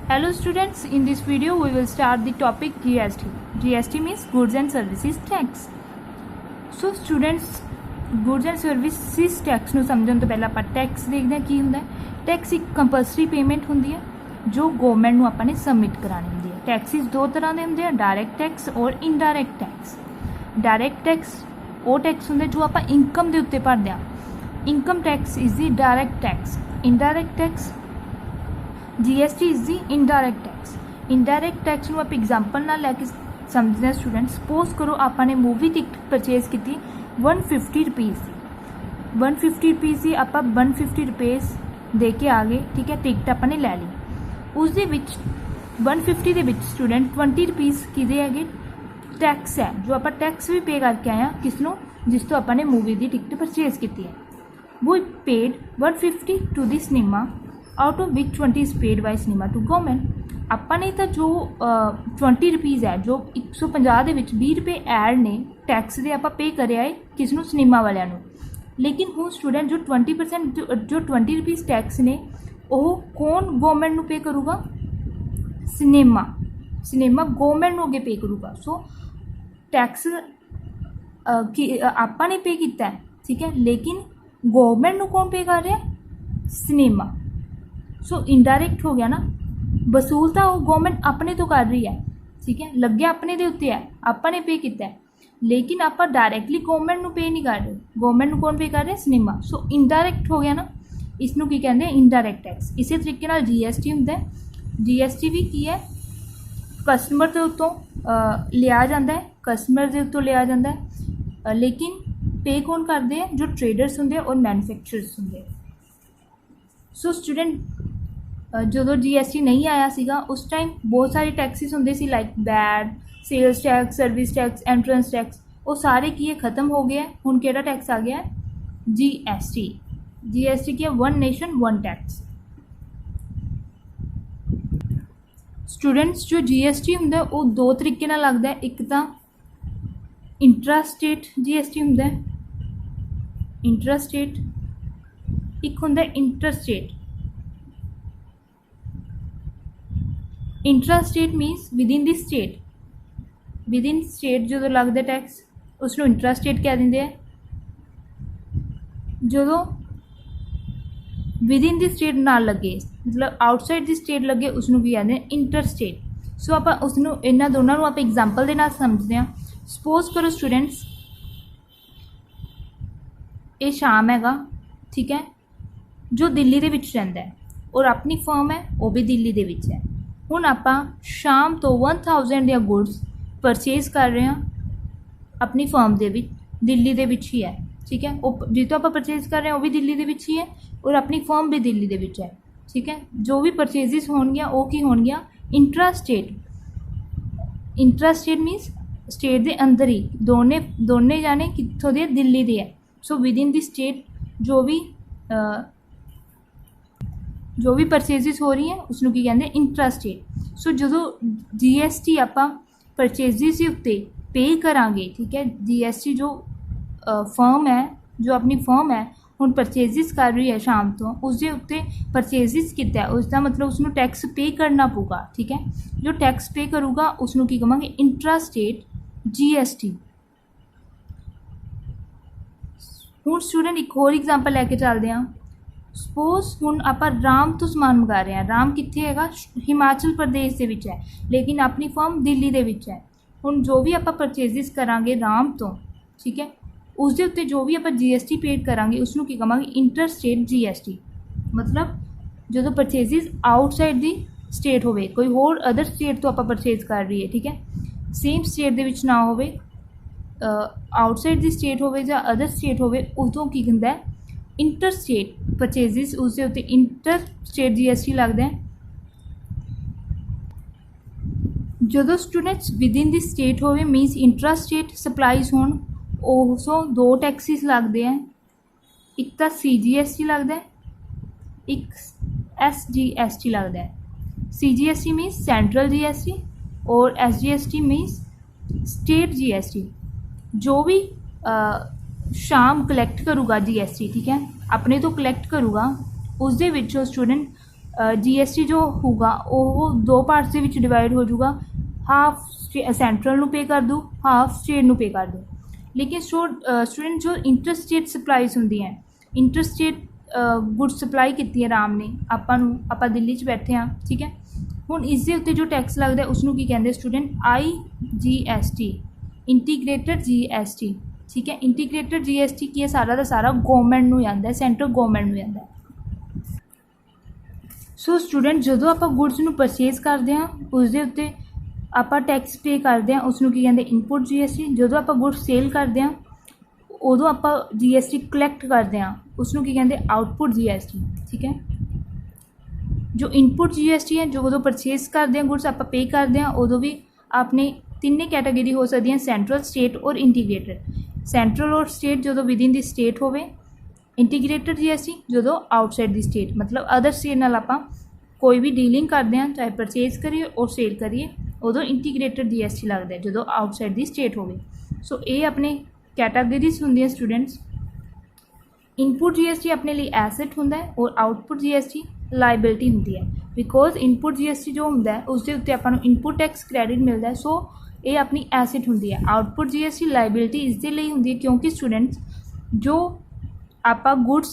Hello students, in this video we will start the topic GST. GST means Goods and Services Tax. So students, Goods and Services Tax ਨੂੰ ਸਮਝਣ ਤੋਂ ਪਹਿਲਾਂ ਆਪਾਂ tax ਦੇਖਦੇ ਹਾਂ ਕੀ ਹੁੰਦਾ ਹੈ। ਟੈਕਸ ਇੱਕ ਕੰਪਲਸਰੀ ਪੇਮੈਂਟ ਹੁੰਦੀ ਹੈ ਜੋ ਗਵਰਨਮੈਂਟ ਨੂੰ ਆਪਾਂ ਨੇ ਸਬਮਿਟ ਕਰਾਣੀ ਹੁੰਦੀ ਹੈ। ਟੈਕਸਿਸ ਦੋ ਤਰ੍ਹਾਂ ਦੇ ਹੁੰਦੇ ਆ, ਡਾਇਰੈਕਟ ਟੈਕਸ ਔਰ ਇਨਡਾਇਰੈਕਟ ਟੈਕਸ। ਡਾਇਰੈਕਟ ਟੈਕਸ ਉਹ ਟੈਕਸ ਹੁੰਦਾ ਜੋ ਆਪਾਂ ਇਨਕਮ ਦੇ ਉੱਤੇ ਭਰਦੇ ਹਾਂ। Income tax is the direct tax. Indirect tax GST is the indirect tax. Indirect tax ਨੂੰ ਆਪਾਂ एग्जाम्पल ਨਾਲ ਲੈ ਕੇ ਸਮਝਦੇ ਹਾਂ स्टूडेंट। सपोज करो ਆਪਾਂ ने मूवी टिकट परचेज की 150 रुपीज़ की 150 रुपीज़ की आप 150 रुपीज़ दे के आ गए, ठीक है। टिकट आपने ले ली, उस 150 ਦੇ ਵਿੱਚ स्टूडेंट 20 रुपीज़ किदे है टैक्स है जो आप टैक्स भी पे करके आए हैं किसनों, जिस तो आपने मूवी की टिकट परचेज की है। वो paid 150 to the cinema out of which 20 is paid by cinema to government. ਆਪਾਂ ਨੇ ਤਾਂ ਜੋ 20 रुपीज़ है जो 150 ਦੇ ਵਿੱਚ 20 रुपए ਐਡ ਨੇ ਟੈਕਸ ਦੇ ਆਪਾਂ पे ਕਰਿਆ ਹੈ ਕਿਸ ਨੂੰ, ਸਿਨੇਮਾ ਵਾਲਿਆਂ ਨੂੰ। ਲੇਕਿਨ ਹੁਣ ਸਟੂਡੈਂਟ ਜੋ 20% जो 20 रुपीज़ ਟੈਕਸ ਨੇ ਉਹ ਕੌਣ ਗਵਰਨਮੈਂਟ ਨੂੰ पे ਕਰੂਗਾ? ਸਿਨੇਮਾ ਗਵਰਨਮੈਂਟ ਨੂੰ ਅੱਗੇ पे ਕਰੂਗਾ। ਸੋ ਟੈਕਸ ਆਪਾਂ ਨੇ पे ਕੀਤਾ है, ठीक है, लेकिन गवर्नमेंट ਨੂੰ कौन पे कर रहा है? सिनेमा। सो इनडायरैक्ट हो गया ना, वसूल तो वो गवर्नमेंट अपने तो कर रही है, ठीक है, लगे अपने दे उत्ते है, आपने पे किया है, लेकिन आप डायरैक्टली गवर्नमेंट को पे नहीं कर रहे। गवर्नमेंट कौन पे कर रहे? सिनेमा। सो इनडायरैक्ट हो गया ना, इसनों की कहते हैं इनडायरैक्ट टैक्स। इसी तरीके नाल GST होंदा है। GST भी की है कस्टमर के उत्तों लिया जाता है, कस्टमर के उत्तों लिया जाता है, लेकिन पे कौन करते हैं? जो ट्रेडर्स होंगे और मैन्युफैक्चरर्स होंगे। सो स्टूडेंट जो GST नहीं आया सीगा उस टाइम बहुत सारे टैक्सिस होंगे सी, like VAT, sales tax, service tax, entrance tax, वो सारे की खत्म हो गए। हुण केड़ा टैक्स आ गया है? GST। GST की है one nation one tax. Students जो GST होंदा है वो दो तरीके नाल लगदा है। एक तो इंट्रा स्टेट GST होंदा है, इंट्रा स्टेट, एक होंदा है inter state. Intra state मीनस within दी स्टेट, विदिन स्टेट जो लगता टैक्स उसनों इंट्रा स्टेट कह देंगे हैं। जो विदिन दी स्टेट ना लगे, मतलब आउटसाइड दी स्टेट लगे, उसनों की कहते हैं इंटर स्टेट। सो आप उसनों इन्हों दोनों आप एग्जाम्पल के नाल समझते हैं। सपोज करो स्टूडेंट्स ये शाम हैगा, ठीक है, जो दिल्ली दे विच रहिंदा है और अपनी फर्म है वो भी दिल्ली दे विच है। हुण आपां शाम तो 1000 दियां गुड्स परचेज कर रहे हैं अपनी फर्म दे विच, दिल्ली दे विच ही है, ठीक है। वो जितों आप परचेज कर रहे हैं वो भी दिल्ली दे विच ही है और अपनी फर्म भी दिल्ली दे विच है, ठीक है। जो भी परचेजिज होणगियां वो की होणगियां intra state. Intra state means state दे अंदर ही दोने जाने कित्थों दे? दिल्ली दे है। सो विदिन दी स्टेट जो भी परचेजिज हो रही हैं उसनों की कहते हैं इंट्रा स्टेट। सो जो GST आप परचेजिज के उत्ते पे करांगे, ठीक है, GST जो फर्म है, जो अपनी फर्म है हुण परचेजिज कर रही है शाम तो उसके उत्ते परचेजिज किया उसका मतलब उसनों टैक्स पे करना पऊगा, ठीक है। जो टैक्स पे करूगा उसनों की कहांगे इंट्रा स्टेट GST। हुण स्टूडेंट एक होर एग्जाम्पल लैके चलते हैं। सपोज हुण आपां राम तो समान मंगा रहे हैं, राम कित्थे हैगा? हिमाचल प्रदेश के विच है, लेकिन अपनी फर्म दिल्ली दे विच है। हुण जो भी आपां परचेजिज करांगे राम तो, ठीक है, उसके उत्ते जो भी आपां GST पेड करांगे उसनों की कहांगे इंटर स्टेट GST। मतलब जो परचेजिज आउटसाइड दी स्टेट होवे, कोई होर अदर स्टेट तो आपां परचेज कर रही है, ठीक है, सेम स्टेट दे विच ना होवे, आउटसाइड दी स्टेट होवे जां अदर स्टेट होवे, उदों की हुंदा है इंटर स्टेट परचेजिज, उसके उत्ते इंटर स्टेट GST लगता है। जो स्टूडेंट्स विदिन दी स्टेट होवे मीनस इंट्रा स्टेट सप्लाईज होण, उसों दो टैक्सिस लगते हैं। एक तो CGST लगता है, एक SGST लगता है। CGST मीनस सेंट्रल GST और SGST मीनस स्टेट GST। जो भी शाम कलैक्ट करूगा GST, ठीक है, अपने तो कलैक्ट करूगा, उस दे विचों स्टूडेंट GST जो होगा वो दो पार्ट्स ਦੇ ਵਿੱਚ डिवाइड हो जाऊगा, हाफ सेंट्रल ਨੂੰ पे कर दूँ, हाफ स्टेट ਨੂੰ पे कर दूँ। लेकिन स्टूडेंट जो इंटर स्टेट सप्लाईज होंदियां, इंटर स्टेट गुड्स सप्लाई की आराम ने ਆਪਾਂ ਦਿੱਲੀ 'ਚ बैठे हाँ, ठीक है। ਹੁਣ ਇਸ ਦੇ ਉੱਤੇ जो टैक्स लगता उसनों की कहते स्टूडेंट IGST, इंटीग्रेटेड GST, ठीक है। इंटीग्रेटेड GST की है, सारा का सारा गवर्नमेंट ਨੂੰ ਜਾਂਦਾ, सेंट्रल गवर्नमेंट ਨੂੰ ਜਾਂਦਾ। सो स्टूडेंट जो आप गुड्स ਨੂੰ परचेज करते हैं उसके उत्ते आप टैक्स पे करते हैं, उसनों की कहते इनपुट GST। जो आप गुड्स सेल करते हैं उदों आप GST कलैक्ट करते हैं, उसनों की कहते आउटपुट GST, ठीक है। जो इनपुट GST है, जो उदों परचेज करते हैं गुड्स आप पे करते हैं, उदों भी आपने तीन कैटेगरी हो सकती हैं, सेंट्रल, स्टेट और इंटीग्रेटेड। सेंट्रल और स्टेट जो विदिन दी स्टेट होवे, इंटीग्रेटेड GST जो आउटसाइड दी स्टेट, मतलब अदर स्टेट नाल आपां कोई भी डीलिंग करते हैं, चाहे परचेज करिए और सेल करिए, उदों इंटीग्रेटेड GST लगता है जो आउटसाइड दी स्टेट होवे। सो ये अपने कैटागरीज होंगे स्टूडेंट्स। इनपुट GST अपने लिए एसेट होंदा है और आउटपुट GST लाइबिलिटी होंदी है। बिकॉज इनपुट GST जो होंदा है उसके उत्ते आपां नूं इनपुट टैक्स क्रेडिट मिलता है, सो ये अपनी एसेट होंदी है। आउटपुट GST लाइबिलिटी इसके लिए होंदी है क्योंकि स्टूडेंट्स जो आपां गुड्स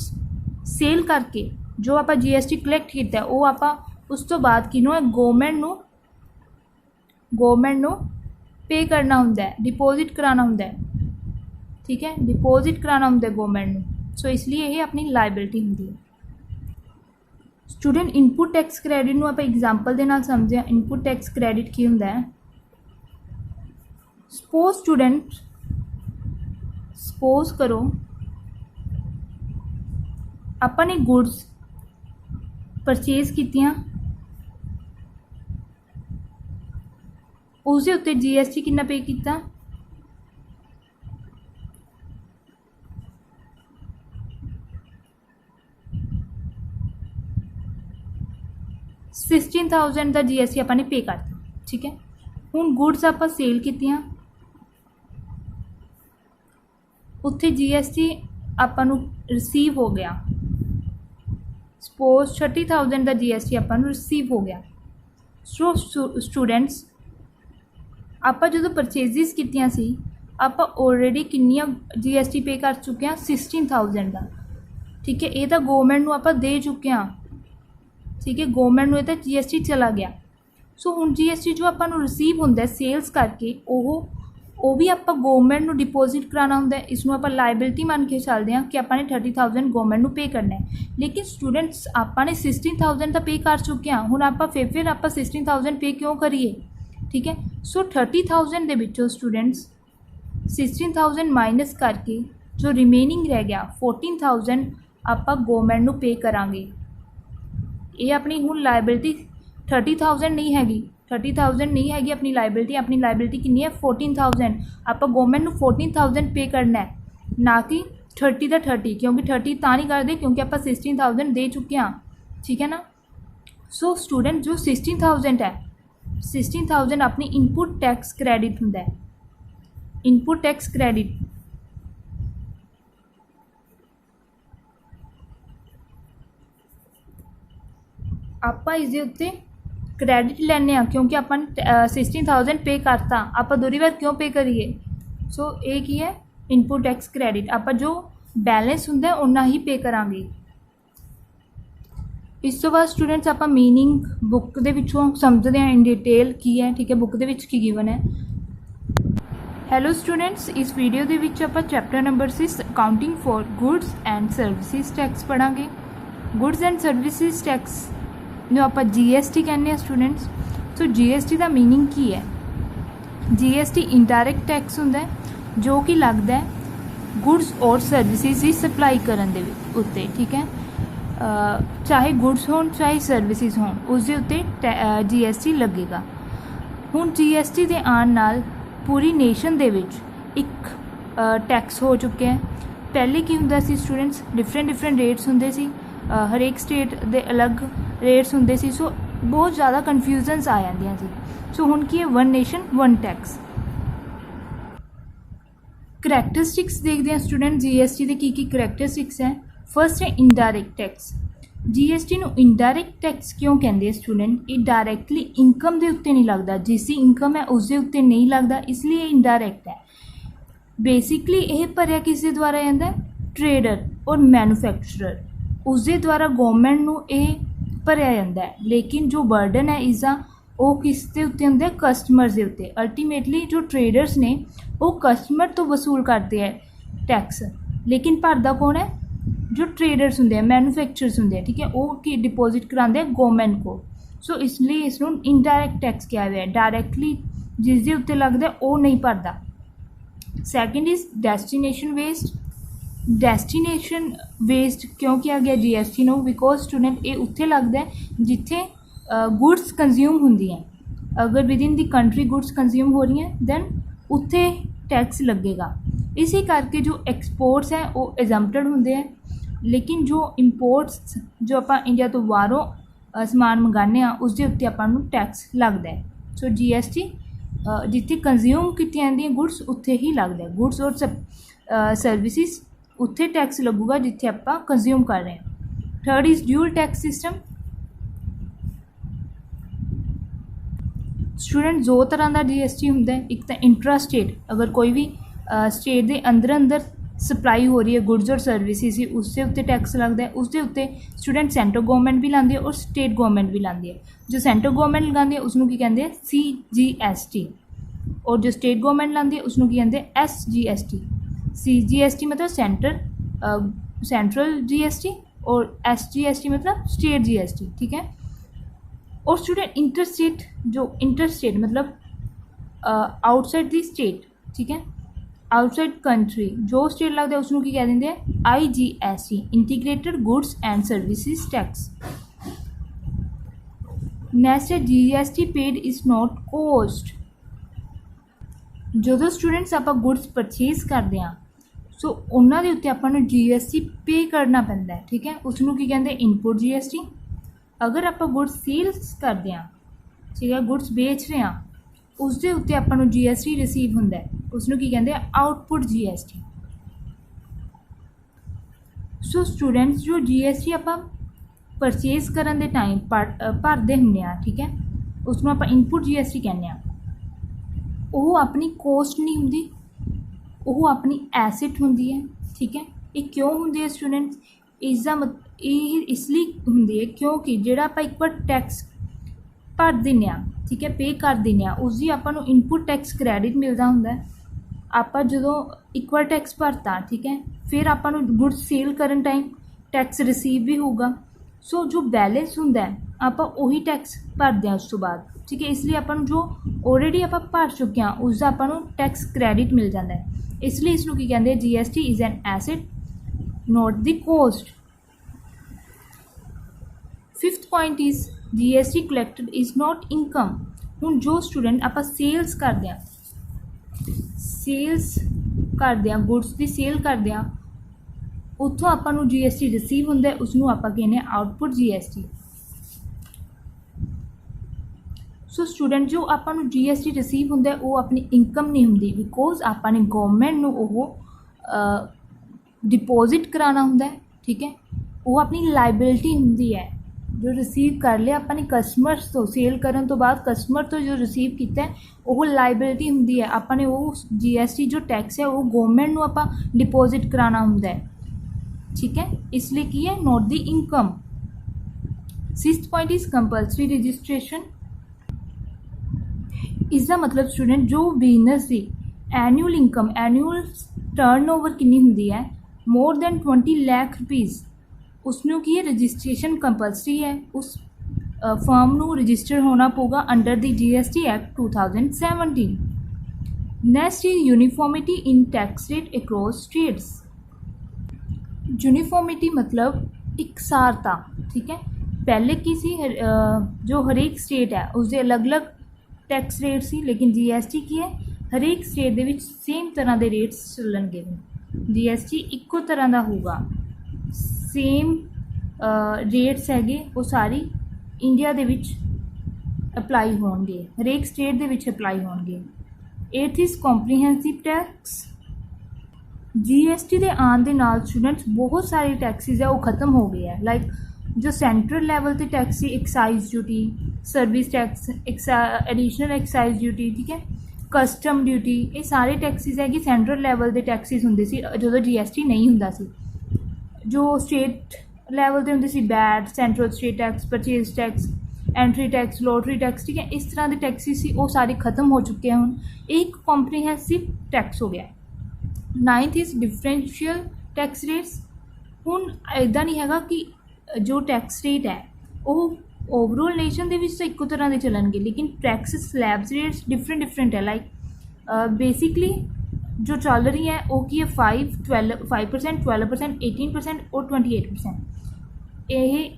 सेल करके जो आपां GST कलैक्ट किया वो आपां उस तो बाद किनों है गवर्नमेंट नूं पे करना होंदा है, डिपोजिट कराना होंदा है, ठीक है। डिपोजिट कराना होंदा है गवर्नमेंट नूं, सो इसलिए ये अपनी लाइबिलिटी होंदी है। स्टूडेंट इनपुट टैक्स क्रेडिट नूं आपां एग्जाम्पल दे नाल समझदे हां। इनपुट टैक्स क्रेडिट की होंदा है, सपोज करो अपने गुड्स परचेज कीतियां, उसके उत्ते GST कितना पे किया, 16,000 का GST अपने पे करता, ठीक है। हुण गुड्स आप सेल कीतियां, उत्थे GST आपां नूं रिसीव हो गया, सपोज 30,000 का GST आपां नूं रिसीव हो गया। सो स्टूडेंट्स आप जो परचेजिज कीतियां सी आप ऑलरेडी किन्नियां GST पे कर चुके हैं, 16,000 का, ठीक है। ये तो गवर्नमेंट नूं आपां दे चुके हैं, ठीक है। गवर्नमेंट नूं तो GST चला गया। सो हुण GST जो आपां नूं रिसीव होंदा है सेल्स करके वो भी आप गवर्नमेंट नूं डिपोजिट कराना होंदा है। इसनूं आपां लाइबिलिटी मान के चलते हैं कि आपने 30,000 गवर्नमेंट नूं पे करना है। लेकिन स्टूडेंट्स आपने 16,000 तो पे कर चुके हैं, हुण आप फिर आप 16,000 पे क्यों करिए, ठीक है। सो 30,000 दे विचों स्टूडेंट्स 16,000 माइनस करके जो रिमेनिंग रह गया 14,000 आप गवर्नमेंट नूं पे करांगे। ये अपनी हुण लाइबिलिटी 30,000 नहीं हैगी, 30,000 नहीं हैगी अपनी लाइबिलिटी कितनी है 14,000। आप गवर्नमेंट नूं 14,000 पे करना है, ना कि 30 का 30, क्योंकि 30 तो नहीं करते क्योंकि आप 16,000 दे चुके हैं, ठीक है ना। सो स्टूडेंट जो 16,000 है, 16,000 अपनी इनपुट टैक्स क्रेडिट होंदा है। इनपुट टैक्स क्रेडिट आप इस उत्ते क्रेडिट लैने क्योंकि अपन 16,000 पे करता, आप दूरी बार क्यों पे करिए। सो ये की है इनपुट टैक्स क्रेडिट, आप जो बैलेंस होंदा उन्ना ही पे करांगे। इस तो बाद स्टूडेंट्स आप मीनिंग बुक दे विचों समझते हैं इन डिटेल की है, ठीक है। बुक दे विच की गिवन है। हैलो स्टूडेंट्स, इस वीडियो दे विच आप chapter number 6 accounting for goods and services tax पढ़ांगे। गुड्स एंड सर्विसेज टैक्स जो आप GST कहने स्टूडेंट्स। सो GST का मीनिंग की है, GST इनडायरैक्ट टैक्स होंदा है जो कि लगता है गुड्स और सर्विसेज की सप्लाई करन दे उत्ते, ठीक है। चाहे गुड्स होन चाहे सर्विसेज होन उसके उत्ते GST लगेगा। हुण GST के आने नाल पूरी नेशन दे विच एक टैक्स हो चुके हैं। पहले की हुंदा सी स्टूडेंट्स, डिफरेंट रेट्स होंदे सी, हर एक स्टेट दे अलग रेट्स होंदे सी, सो बहुत ज़्यादा कन्फ्यूजनस आ जांदियां सी। सो हुण की है one nation one tax. Characteristics देखते हैं स्टूडेंट GST के की करैक्टरिस्टिक्स हैं। फर्स्ट है इनडायरैक्ट टैक्स। GST ਨੂੰ ਇਨਡਾਇਰੈਕਟ ਟੈਕਸ ਕਿਉਂ ਕਹਿੰਦੇ ਆ ਸਟੂਡੈਂਟ? ਇਹ ਡਾਇਰੈਕਟਲੀ ਇਨਕਮ ਦੇ ਉੱਤੇ ਨਹੀਂ ਲੱਗਦਾ, ਜਿਸ ਦੀ ਇਨਕਮ ਹੈ ਉਸ ਦੇ ਉੱਤੇ ਨਹੀਂ ਲੱਗਦਾ, ਇਸ ਲਈ ਇਹ ਇਨਡਾਇਰੈਕਟ ਹੈ। ਬੇਸਿਕਲੀ ਇਹ ਭਰਿਆ ਕਿਸ ਦੇ ਦੁਆਰਾ ਜਾਂਦਾ? ਟਰੇਡਰ ਔਰ ਮੈਨੂਫੈਕਚਰਰ, ਉਸ ਦੇ ਦੁਆਰਾ ਗੌਰਮੈਂਟ ਨੂੰ ਇਹ ਭਰਿਆ ਜਾਂਦਾ ਹੈ। ਲੇਕਿਨ ਜੋ ਬਰਡਨ ਹੈ ਇਸਦਾ ਉਹ ਕਿਸ ਦੇ ਉੱਤੇ ਹੁੰਦਾ? ਕਸਟਮਰਸ ਦੇ ਉੱਤੇ। ਅਲਟੀਮੇਟਲੀ ਜੋ ਟਰੇਡਰਸ ਨੇ ਉਹ ਕਸਟਮਰ ਤੋਂ ਵਸੂਲ ਕਰਦੇ ਹੈ ਟੈਕਸ, ਲੇਕਿਨ ਭਰਦਾ ਕੌਣ ਹੈ? ਜੋ ਟਰੇਡਰਸ ਹੁੰਦੇ ਆ, ਮੈਨੂਫੈਕਚਰਰਸ ਹੁੰਦੇ ਆ, ਠੀਕ ਹੈ, ਉਹ ਕੀ ਡਿਪੋਜ਼ਿਟ ਕਰਾਉਂਦੇ ਆ ਗੌਰਮੈਂਟ ਕੋਲ। ਸੋ ਇਸ ਲਈ ਇਸ ਨੂੰ ਇਨਡਾਇਰੈਕਟ ਟੈਕਸ ਕਿਹਾ ਹੋਇਆ ਹੈ। ਡਾਇਰੈਕਟਲੀ ਜਿਸ ਦੇ ਉੱਤੇ ਲੱਗਦਾ ਉਹ ਨਹੀਂ ਭਰਦਾ। Second is destination ਵੇਸਡ। ਡੈਸਟੀਨੇਸ਼ਨ ਵੇਸਡ ਕਿਉਂ ਕਿਹਾ ਗਿਆ GST ਨੂੰ? ਬਿਕੋਜ਼ ਸਟੂਡੈਂਟ ਇਹ ਉੱਥੇ ਲੱਗਦਾ ਜਿੱਥੇ ਗੁਡਸ ਕੰਜ਼ਿਊਮ ਹੁੰਦੀਆਂ। ਅਗਰ ਵਿਦਿਨ ਦੀ ਕੰਟਰੀ ਗੁਡਸ ਕੰਜ਼ਿਊਮ ਹੋ ਰਹੀਆਂ ਦੈਨ ਉੱਥੇ ਟੈਕਸ ਲੱਗੇਗਾ। ਇਸੇ ਕਰਕੇ ਜੋ ਐਕਸਪੋਰਟਸ ਹੈ ਉਹ ਐਗਜ਼ੈਂਪਟਡ ਹੁੰਦੇ ਹੈ, ਲੇਕਿਨ ਜੋ ਇੰਪੋਰਟਸ ਜੋ ਆਪਾਂ ਇੰਡੀਆ ਤੋਂ ਬਾਹਰੋਂ ਸਮਾਨ ਮੰਗਾਉਂਦੇ ਹਾਂ ਉਸ ਦੇ ਉੱਤੇ ਆਪਾਂ ਨੂੰ ਟੈਕਸ ਲੱਗਦਾ ਹੈ। ਸੋ GST ਜਿੱਥੇ ਕੰਜ਼ਿਊਮ ਕੀਤੀਆਂ ਜਾਂਦੀਆਂ ਗੁਡਸ ਉੱਥੇ ਹੀ ਲੱਗਦਾ ਹੈ। ਗੁਡਸ ਔਰ ਸਰਵਿਸਿਜ਼ ਉੱਥੇ ਟੈਕਸ ਲੱਗੂਗਾ ਜਿੱਥੇ ਆਪਾਂ ਕੰਜ਼ਿਊਮ ਕਰ ਰਹੇ ਹਾਂ। Third is dual tax system. Student ਦੋ ਤਰ੍ਹਾਂ ਦਾ GST ਹੁੰਦਾ ਹੈ। ਇੱਕ ਤਾਂ ਇੰਟਰਾ ਸਟੇਟ, ਅਗਰ ਕੋਈ ਵੀ ਸਟੇਟ ਦੇ ਅੰਦਰ ਸਪਲਾਈ ਹੋ ਰਹੀ ਹੈ ਗੁਡਸ ਔਰ ਸਰਵਿਸਿਜ਼ ਹੀ, ਉਸ ਦੇ ਉੱਤੇ ਟੈਕਸ ਲੱਗਦਾ ਹੈ। ਉਸ ਦੇ ਉੱਤੇ ਸਟੂਡੈਂਟ ਸੈਂਟਰਲ ਗੌਰਮੈਂਟ ਵੀ ਲਾਉਂਦੀ ਹੈ ਔਰ ਸਟੇਟ ਗੌਰਮੈਂਟ ਵੀ ਲਾਉਂਦੀ ਹੈ। ਜੋ ਸੈਂਟਰਲ ਗੌਰਮੈਂਟ ਲਗਾਉਂਦੀ ਹੈ ਉਸਨੂੰ ਕੀ ਕਹਿੰਦੇ ਆ? CGST, ਔਰ ਜੋ ਸਟੇਟ ਗੌਰਮੈਂਟ ਲਾਉਂਦੀ ਹੈ ਉਸਨੂੰ ਕੀ ਕਹਿੰਦੇ? SGST। CGST मतलब सेंट्रल GST और SGST मतलब स्टेट GST, ठीक है। और स्टूडेंट इंटरस्टेट, जो इंटरस्टेट मतलब आउटसाइड दी स्टेट, ठीक है, आउटसाइड कंट्री जो स्टेट लगता है उसनों की कह देंगे IGST, integrated goods and services tax. Next है GST paid is not cost. ਜਦੋਂ ਸਟੂਡੈਂਟਸ ਆਪਾਂ ਗੁਡਸ ਪਰਚੇਜ਼ ਕਰਦੇ ਹਾਂ ਸੋ ਉਹਨਾਂ ਦੇ ਉੱਤੇ ਆਪਾਂ ਨੂੰ GST ਪੇ ਕਰਨਾ ਪੈਂਦਾ ਹੈ, ਠੀਕ ਹੈ। ਉਸ ਨੂੰ ਕੀ ਕਹਿੰਦੇ? Input GST। ਅਗਰ ਆਪਾਂ ਗੁਡਸ ਸੇਲਸ ਕਰਦੇ ਹਾਂ, ਠੀਕ ਹੈ, ਗੁਡਸ ਵੇਚ ਰਹੇ ਹਾਂ, ਉਸ ਦੇ ਉੱਤੇ ਆਪਾਂ ਨੂੰ GST ਰਿਸੀਵ ਹੁੰਦਾ ਹੈ, ਉਸ ਨੂੰ ਕੀ ਕਹਿੰਦੇ ਆ? Output GST। ਸੋ ਸਟੂਡੈਂਟਸ ਜੋ GST ਆਪਾਂ ਪਰਚੇਜ਼ ਕਰਨ ਦੇ ਟਾਈਮ ਭਰਦੇ ਹੁੰਦੇ ਹਾਂ, ਠੀਕ ਹੈ, ਉਸ ਨੂੰ ਆਪਾਂ ਇਨਪੁਟ GST ਕਹਿੰਦੇ ਹਾਂ। ਉਹ ਆਪਣੀ ਕੋਸਟ ਨਹੀਂ ਹੁੰਦੀ, ਉਹ ਆਪਣੀ ਐਸੈਟ ਹੁੰਦੀ ਹੈ, ਠੀਕ ਹੈ। ਇਹ ਕਿਉਂ ਹੁੰਦੀ ਹੈ ਸਟੂਡੈਂਟਸ? ਇਸ ਦਾ ਇਹ ਇਸ ਲਈ ਹੁੰਦੀ ਹੈ ਕਿਉਂਕਿ ਜਿਹੜਾ ਆਪਾਂ ਇੱਕ ਵਾਰ ਟੈਕਸ ਭਰ ਦਿੰਦੇ ਹਾਂ, ਠੀਕ ਹੈ, ਪੇ ਕਰ ਦਿੰਦੇ ਹਾਂ, ਉਸ ਦੀ ਆਪਾਂ ਨੂੰ ਇਨਪੁਟ ਟੈਕਸ ਕ੍ਰੈਡਿਟ ਮਿਲਦਾ ਹੁੰਦਾ। ਆਪਾਂ ਜਦੋਂ ਇੱਕ ਵਾਰ ਟੈਕਸ ਭਰਤਾ, ਠੀਕ ਹੈ, ਫਿਰ ਆਪਾਂ ਨੂੰ ਗੁਡਸ ਸੇਲ ਕਰਨ ਟਾਈਮ ਟੈਕਸ ਰਿਸੀਵ ਵੀ ਹੋਊਗਾ। ਸੋ ਜੋ ਬੈਲੈਂਸ ਹੁੰਦਾ ਆਪਾਂ ਉਹੀ ਟੈਕਸ ਭਰਦੇ ਹਾਂ ਉਸ ਤੋਂ ਬਾਅਦ, ਠੀਕ ਹੈ। ਇਸ ਲਈ ਆਪਾਂ ਨੂੰ ਜੋ ਆਲਰੇਡੀ ਆਪਾਂ ਭਰ ਚੁੱਕੇ ਹਾਂ ਉਸ ਦਾ ਆਪਾਂ ਨੂੰ ਟੈਕਸ ਕ੍ਰੈਡਿਟ ਮਿਲ ਜਾਂਦਾ ਹੈ। ਇਸ ਲਈ ਇਸ ਨੂੰ ਕੀ ਕਹਿੰਦੇ? GST is an asset not the cost. Fifth point is GST collected is not income. ਹੁਣ ਜੋ ਸਟੂਡੈਂਟ ਆਪਾਂ ਸੇਲਸ ਕਰਦੇ ਹਾਂ ਗੁਡਸ ਦੀ ਸੇਲ ਕਰਦੇ ਹਾਂ, ਉੱਥੋਂ ਆਪਾਂ ਨੂੰ GST ਰਿਸੀਵ ਹੁੰਦਾ, ਉਸ ਨੂੰ ਆਪਾਂ ਕਹਿੰਦੇ ਹਾਂ ਆਊਟਪੁੱਟ GST। ਸੋ ਸਟੂਡੈਂਟ ਜੋ ਆਪਾਂ ਨੂੰ GST ਰਿਸੀਵ ਹੁੰਦਾ ਉਹ ਆਪਣੀ ਇਨਕਮ ਨਹੀਂ ਹੁੰਦੀ, ਬਿਕੋਜ਼ ਆਪਾਂ ਨੇ ਗੌਰਮੈਂਟ ਨੂੰ ਉਹ ਡਿਪੋਜ਼ਿਟ ਕਰਾਉਣਾ ਹੁੰਦਾ, ਠੀਕ ਹੈ। ਉਹ ਆਪਣੀ ਲਾਇਬਿਲਿਟੀ ਹੁੰਦੀ ਹੈ ਜੋ ਰਿਸੀਵ ਕਰ ਲਿਆ ਆਪਾਂ ਨੇ ਕਸਟਮਰਸ ਤੋਂ, ਸੇਲ ਕਰਨ ਤੋਂ ਬਾਅਦ ਕਸਟਮਰ ਤੋਂ ਜੋ ਰਿਸੀਵ ਕੀਤਾ ਉਹ ਲਾਇਬਿਲਿਟੀ ਹੁੰਦੀ ਹੈ। ਆਪਾਂ ਨੇ ਉਹ GST ਜੋ ਟੈਕਸ ਹੈ ਉਹ ਗੌਰਮੈਂਟ ਨੂੰ ਆਪਾਂ ਡਿਪੋਜ਼ਿਟ ਕਰਾਉਣਾ ਹੁੰਦਾ, ठीक है। इसलिए की है not the income. Sixth point is compulsory registration. इसका मतलब स्टूडेंट जो बिजनेस की एनुअल इनकम, एनुअल टर्नओवर कितनी होंगी है, मोर दैन 20 लाख रुपीज़, उसनों की रजिस्ट्रेशन कंपल्सरी है। उस फर्म ਨੂੰ रजिस्टर होना पऊगा under the GST act 2017। Next is uniformity in tax rate across states. Uniformity मतलब इकसारता, ठीक है। पहले की सी जो हरेक स्टेट है उसके अलग अलग टैक्स रेट सी, लेकिन GST की है हरेक स्टेट दे विच सेम तरह के रेट्स चलणगे। GST इक्को तरह का होगा, सेम रेट्स हैगे वो सारी इंडिया दे विच अप्लाई होणगे, हरेक स्टेट दे विच अप्लाई होणगे। एथ इज कॉम्प्रीहेंसिव टैक्स। GST के आने के नाल स्टूडेंट्स बहुत सारे टैक्सिस है वो खत्म हो गए हैं। लाइक जो ਸੈਂਟਰਲ ਲੈਵਲ ਤੇ ਟੈਕਸ ਸੀ excise duty, service tax, additional excise duty, ਠੀਕ ਹੈ, ਕਸਟਮ ਡਿਊਟੀ, ਇਹ ਸਾਰੇ ਟੈਕਸਿਸ ਹੈਗੇ ਸੈਂਟਰਲ ਲੈਵਲ ਦੇ ਟੈਕਸਿਸ ਹੁੰਦੇ ਸੀ ਜਦੋਂ GST ਨਹੀਂ ਹੁੰਦਾ ਸੀ। ਜੋ ਸਟੇਟ ਲੈਵਲ ਤੇ ਹੁੰਦੇ ਸੀ VAT, central state tax, purchase tax, entry tax, lottery tax, ਠੀਕ ਹੈ, ਇਸ ਤਰ੍ਹਾਂ ਦੇ ਟੈਕਸਿਸ ਸੀ ਉਹ ਸਾਰੇ ਖਤਮ ਹੋ ਚੁੱਕੇ ਆ ਹੁਣ। ਇਹ ਇੱਕ ਕੰਪਰੀਹੈਂਸਿਵ ਟੈਕਸ ਹੋ ਗਿਆ। 9th is differential tax rates. ਹੁਣ ਇੱਦਾਂ ਨਹੀਂ ਹੈਗਾ ਕਿ ਜੋ ਟੈਕਸ ਰੇਟ ਹੈ ਉਹ ਓਵਰਆਲ ਨੇਸ਼ਨ ਦੇ ਵਿੱਚ ਤਾਂ ਇੱਕੋ ਤਰ੍ਹਾਂ ਦੇ ਚੱਲਣਗੇ, ਲੇਕਿਨ ਟੈਕਸ ਸਲੈਬਸ ਰੇਟਸ ਡਿਫਰੈਂਟ ਹੈ। ਲਾਈਕ ਬੇਸਿਕਲੀ ਜੋ ਚੱਲ ਰਹੀ ਹੈ ਉਹ ਕੀ ਹੈ 5%, 12%, 18% ਔਰ 28%। ਇਹ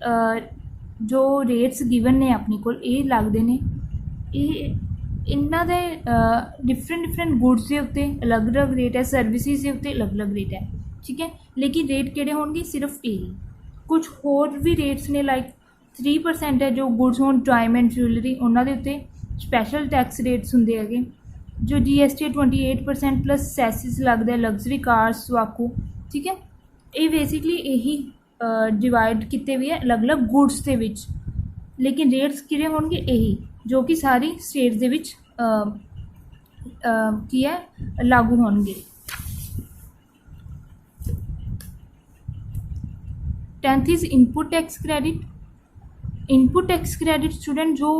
ਜੋ ਰੇਟਸ ਗਿਵਨ ਨੇ ਆਪਣੇ ਕੋਲ ਇਹ ਲੱਗਦੇ ਨੇ, ਇਹ ਇਹਨਾਂ ਦੇ ਡਿਫਰੈਂਟ ਗੁਡਸ ਦੇ ਉੱਤੇ ਅਲੱਗ-ਅਲੱਗ ਰੇਟ ਹੈ, ਸਰਵਿਸਿਜ਼ ਦੇ ਉੱਤੇ ਅਲੱਗ-ਅਲੱਗ ਰੇਟ ਹੈ, ਠੀਕ ਹੈ। ਲੇਕਿਨ ਰੇਟ ਕਿਹੜੇ ਹੋਣਗੇ? ਸਿਰਫ ਇਹ। ਕੁਛ ਹੋਰ ਵੀ ਰੇਟਸ ਨੇ ਲਾਈਕ 3% ਹੈ ਜੋ ਗੁਡਸ ਹੋਣ, ਡਾਇਮੰਡ, ਜੁਐਲਰੀ, ਉਹਨਾਂ ਦੇ ਉੱਤੇ ਸਪੈਸ਼ਲ ਟੈਕਸ ਰੇਟਸ ਹੁੰਦੇ ਹੈਗੇ। ਜੋ GST 28% ਪਲੱਸ ਸੈਸਿਸ ਲੱਗਦਾ, ਲਗਜ਼ਰੀ ਕਾਰਸ, ਵਾਕੂ, ਠੀਕ ਹੈ। ਇਹ ਬੇਸਿਕਲੀ ਇਹੀ ਡਿਵਾਈਡ ਕੀਤੇ ਵੀ ਹੈ ਅਲੱਗ-ਅਲੱਗ ਗੁਡਸ ਦੇ ਵਿੱਚ, ਲੇਕਿਨ ਰੇਟਸ ਕਿਹੜੇ ਹੋਣਗੇ? ਇਹੀ ਜੋ ਕਿ ਸਾਰੀ ਸਟੇਟਸ ਦੇ ਵਿੱਚ ਕੀ ਹੈ ਲਾਗੂ ਹੋਣਗੇ। 10th is input tax credit. Input tax credit student जो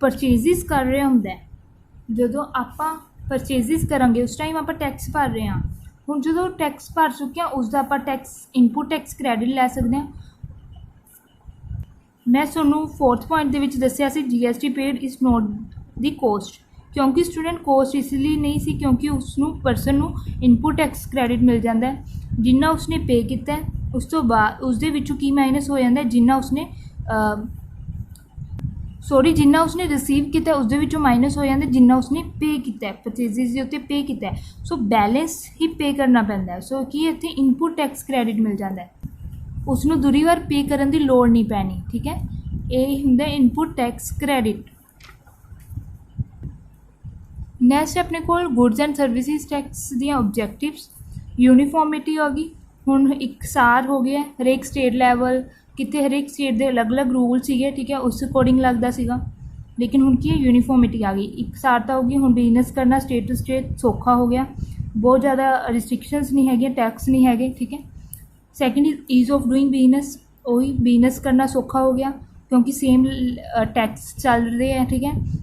परचेजिज कर रहे होंगे, जो आप परचेजिज करांगे उस टाइम आप टैक्स भर रहे हैं। हुण जो टैक्स भर चुके हैं उसका आप टैक्स इनपुट टैक्स क्रेडिट लै सकते हैं। मैं तुहानूं 4th पॉइंट दे विच दस्सिया सी GST paid is not the cost, क्योंकि स्टूडेंट कोस्ट इसलिए नहीं सी क्योंकि उसनूं पर्सन नूं इनपुट टैक्स क्रेडिट मिल जाता है। जिन्ना उसने पे किया उस तो बाद उसदे विचों की माइनस हो जाता है, जिन्ना उसने जिन्ना उसने रिसीव किया उसदे विचों माइनस हो जाता है जिन्ना उसने पे किया परचेजिज के उत्ते पे किया। सो बैलेंस ही पे करना पैंदा है। सो कि इत्थे इनपुट टैक्स क्रेडिट मिल जाता है, उसनूं दूरी बार पे करन दी लोड़ नहीं पैनी, ठीक है। ये हुंदा इनपुट टैक्स क्रेडिट। नैक्सट अपने कोल गुड्स एंड सर्विसिज टैक्स दियां ऑब्जेक्टिव्स। यूनीफॉर्मिटी हो गई, हुण एकसार हो गया हरेक स्टेट लैवल, कितने हरेक स्टेट के अलग अलग रूल सीगे, ठीक है, उस अकॉर्डिंग लगता सीगा। लेकिन हुण की यूनीफॉर्मिटी आ गई, एकसारता हो गई। हुण बिजनेस करना स्टेट टू स्टेट सौखा हो गया, बहुत ज़्यादा रिस्ट्रिक्शनस नहीं है, टैक्स नहीं है, ठीक है। Second is ease of doing business, वही बिजनेस करना सौखा हो गया क्योंकि सेम टैक्स चल रहे हैं, ठीक है।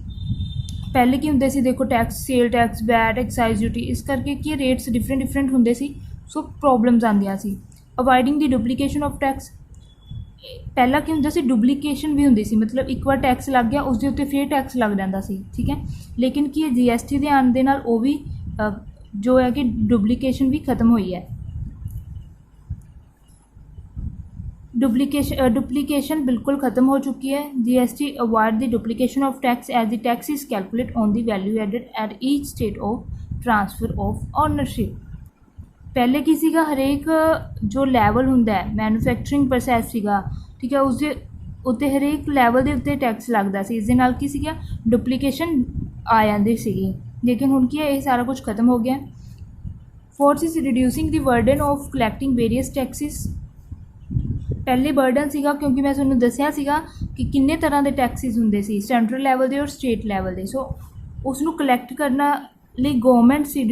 पहले की होंगे सी देखो tax, sale tax, VAT, excise duty, इस करके कि रेट्स डिफरेंट होंगे सी, सो प्रॉब्लम्स आंदियां सी। Avoiding the duplication of tax. पहला की होंदा सी डुप्लीकेशन भी होंदी सी, मतलब एक बार टैक्स लग गया उसके उत्ते फिर टैक्स लग जाता सी, ठीक है। लेकिन कि GST के आने दे नाल वो भी जो है कि डुप्लीकेशन भी खत्म हुई है। डुप्लीकेशन बिल्कुल ख़त्म हो चुकी है। GST avoid the duplication of tax as the tax is calculate on the value added at each state of transfer of ownership. पहले की सीगा हरेक जो लैवल हुंदा है मैन्युफैक्चरिंग प्रोसैस सीगा, ठीक है, उसके उत्ते हरेक लैवल के उत्ते टैक्स लगता सी, इस दे नाल की सीगा डुप्लीकेशन आ जाती सीगी। लेकिन हुण की है ये सारा कुछ खत्म हो गया। 4th is reducing the burden of collecting various taxes. पहले बर्डन सीगा क्योंकि मैं तुहानूं दस्सिया सीगा कि किन्ने तरह के टैक्सिस हुंदे सी, सेंट्रल लैवल के और स्टेट लैवल के। सो उसनूं कलैक्ट करना लई गवर्नमेंट सी